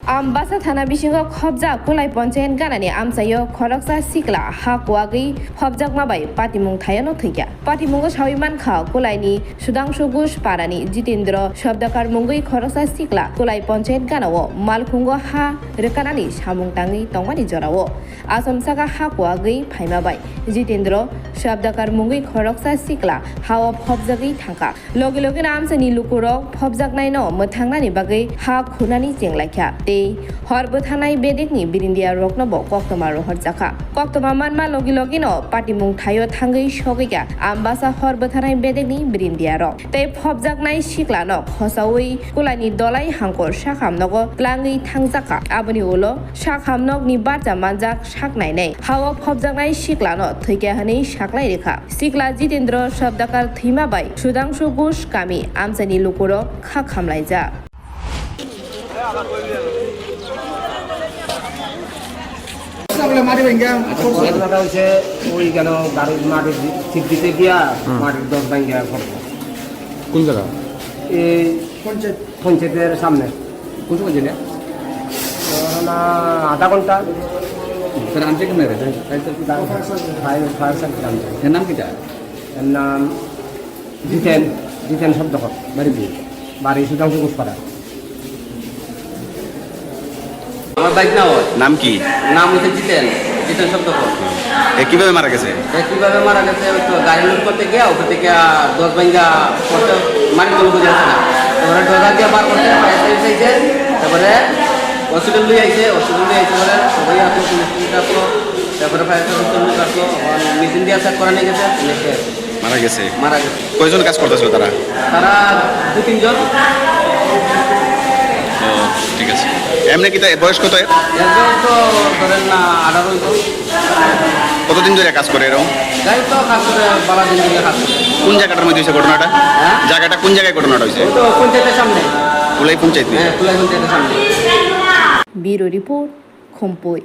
Ambasa thana bisingo khobjak kulai ponchayen ganani amchaio khoroksa sikla ha kuwagwi phobjakmabai patimung thaiono thwikha patimungo sawiman kha kulaini sudangshu gush parani jitendra shobdakar mungwi khoroksa sikla kulai ponchayen ganao malkhungo ha rekanani samung tangi tongmani jorao asomsaka ha kuwagwi phaimabai jitendra shobdakar mungwi khoroksa sikla hao phobjagwi thangka logi logi amchani lukurok phobjaknai no mothangnani bagwi ha khunani jenglaikha Horbo thanai bedekni birindia roknobo koktoma rohorjaka koktoma manma logi logi no patimung thaio thangai sogiga ambasa horbo thanai bedekni birindia rok tei phobjaknai sikla no khosawi kulani dolai hangkor sakhamnogo klangi thangjaka aboni ulo sakhamnog ni barja manjak saknai nei hawa phobjaknai sikla no thwikha hani saklai rekha sikla jitendra shobdakar thimabai sudangshu gush kami amchani lukuro kha khamlaija মাটি ভেঙে হচ্ছে ওই কেন গাড়ির মাটির ঠিক দিতে গিয়া মাটির দশ ভেঙে কোন জায়গা এই পঞ্চায়েতের সামনে কোন সময় জেনে আধা ঘন্টা স্যার আনছে কেন ফায়ার সার্ভিস আনছে এর নাম কিটা এর নাম জিতেন শব্দ বাড়ি দিয়ে বাড়ি সুধাংশু ঘোষপাড়া আমার বাইক না হয় নাম কি? নাম হচ্ছে জিতেন শব্দ কিভাবে মারা গেছে? কিভাবে মারা গেছে তো গাড়ি লোড করতে গিয়া ওখান থেকে 10 ভাঙ্গা করতে মাটি লোড করে যাচ্ছে না তারপরে ড্রাইভার দিয়ে বার করতে চাইছে তারপরে হসপিটাল নিয়ে আইছে বলে সবাই আসলো পুলিশ আসলো তারপরে ফায়ার সার্ভিস আসলো মেশিন দিয়ে চেক করা নিয়ে গেছে মারা গেছে কয়জন কাজ করতেছিল তারা? তারা 2-3 জন। ঠিক আছে এমনি কি বয়স কত? একজন তো ধরেন না 18 কতদিন ধরে কাজ করে এরকম? গাড়ি তো কাজ করে 12 দিন ধরে কাজ করে। কোন জায়গাটার মধ্যে হয়েছে ঘটনাটা? জায়গাটা কোন জায়গায় ঘটনাটা হয়েছে? তো পঞ্চায়েতের সামনে। কুলাই পঞ্চায়েত? হ্যাঁ কুলাই পঞ্চায়েতের সামনে। Bureau report Khumpui।